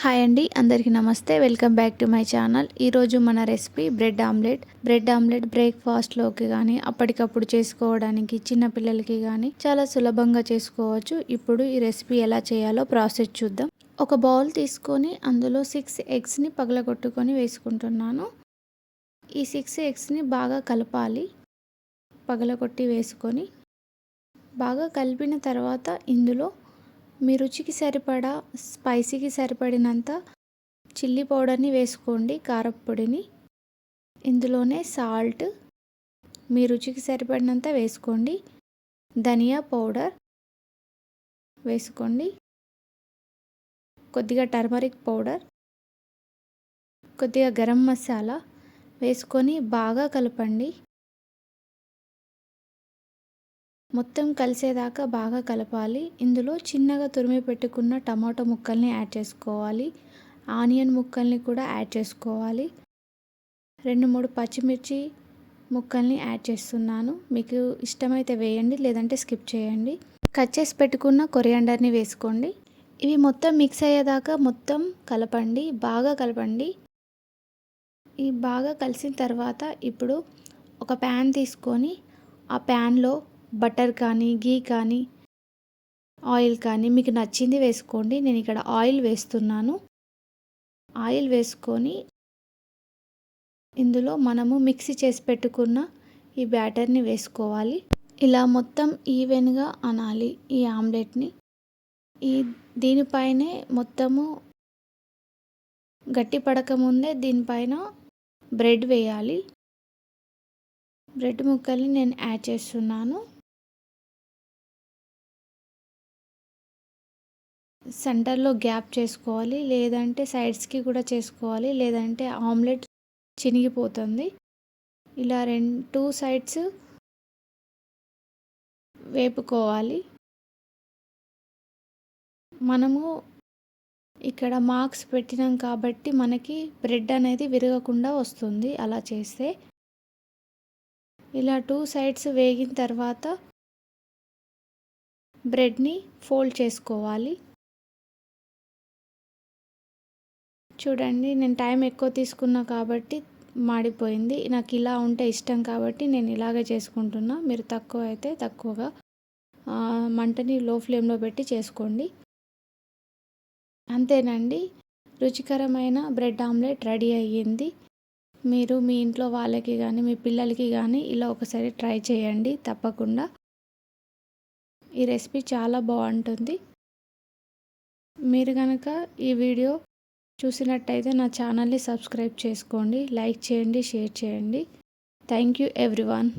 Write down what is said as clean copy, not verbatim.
Hi అండి, అందరికీ నమస్తే. Welcome back to my channel. ఈరోజు మన recipe bread omelette. Bread omelette బ్రేక్ఫాస్ట్లోకి కానీ అప్పటికప్పుడు చేసుకోవడానికి చిన్నపిల్లలకి కానీ చాలా సులభంగా చేసుకోవచ్చు. ఇప్పుడు ఈ రెసిపీ ఎలా చేయాలో ప్రాసెస్ చూద్దాం. ఒక బౌల్ తీసుకొని అందులో 6 ఎగ్స్ని పగలగొట్టుకొని వేసుకుంటున్నాను. ఈ 6 ఎగ్స్ని బాగా కలపాలి. పగలగొట్టి వేసుకొని బాగా కలిపిన తర్వాత ఇందులో మీ రుచికి సరిపడా స్పైసీకి సరిపడినంత చిల్లీ పౌడర్ని వేసుకోండి, కారపొడిని. ఇందులోనే సాల్ట్ మీ రుచికి సరిపడినంత వేసుకోండి. ధనియా పౌడర్ వేసుకోండి. కొద్దిగా టర్మరిక్ పౌడర్, కొద్దిగా గరం మసాలా వేసుకొని బాగా కలపండి. మొత్తం కలిసేదాకా బాగా కలపాలి. ఇందులో చిన్నగా తురిమి పెట్టుకున్న టమాటో ముక్కల్ని యాడ్ చేసుకోవాలి. ఆనియన్ ముక్కల్ని కూడా యాడ్ చేసుకోవాలి. 2-3 పచ్చిమిర్చి ముక్కల్ని యాడ్ చేస్తున్నాను. మీకు ఇష్టమైతే వేయండి, లేదంటే స్కిప్ చేయండి. కట్ చేసి పెట్టుకున్న కొరియాండర్ని వేసుకోండి. ఇవి మొత్తం మిక్స్ అయ్యేదాకా మొత్తం కలపండి, బాగా కలపండి. ఈ బాగా కలిసిన తర్వాత ఇప్పుడు ఒక ప్యాన్ తీసుకొని ఆ ప్యాన్లో బటర్ కానీ, గీ కానీ, ఆయిల్ కానీ మీకు నచ్చింది వేసుకోండి. నేను ఇక్కడ ఆయిల్ వేస్తున్నాను. ఆయిల్ వేసుకొని ఇందులో మనము మిక్సీ చేసి పెట్టుకున్న ఈ బ్యాటర్ని వేసుకోవాలి. ఇలా మొత్తం ఈవెన్గా అనాలి ఈ ఆమ్లెట్ని. దీనిపైనే మొత్తము గట్టి పడకముందే దీనిపైన బ్రెడ్ వేయాలి. బ్రెడ్ ముక్కల్ని నేను యాడ్ చేస్తున్నాను. సెంటర్లో గ్యాప్ చేసుకోవాలి, లేదంటే సైడ్స్కి కూడా చేసుకోవాలి, లేదంటే ఆమ్లెట్ చినిగిపోతుంది. ఇలా 2 సైడ్స్ వేపుకోవాలి. మనము ఇక్కడ మార్క్స్ పెట్టినాం కాబట్టి మనకి బ్రెడ్ అనేది విరగకుండా వస్తుంది అలా చేస్తే. ఇలా 2 సైడ్స్ వేగిన తర్వాత బ్రెడ్ని ఫోల్డ్ చేసుకోవాలి. చూడండి, నేను టైం ఎక్కువ తీసుకున్నా కాబట్టి మాడిపోయింది. నాకు ఇలా ఉంటే ఇష్టం కాబట్టి నేను ఇలాగే చేసుకుంటున్నా. మీరు తక్కువ అయితే తక్కువగా మంటని లో ఫ్లేమ్లో పెట్టి చేసుకోండి. అంతేనండి, రుచికరమైన బ్రెడ్ ఆమ్లెట్ రెడీ అయ్యింది. మీరు మీ ఇంట్లో వాళ్ళకి కానీ మీ పిల్లలకి కానీ ఇలా ఒకసారి ట్రై చేయండి తప్పకుండా. ఈ రెసిపీ చాలా బాగుంటుంది. మీరు కనుక ఈ వీడియో చూసినట్టయితే నా ఛానల్ని సబ్స్క్రైబ్ చేసుకోండి, లైక్ చేయండి, షేర్ చేయండి. Thank you everyone.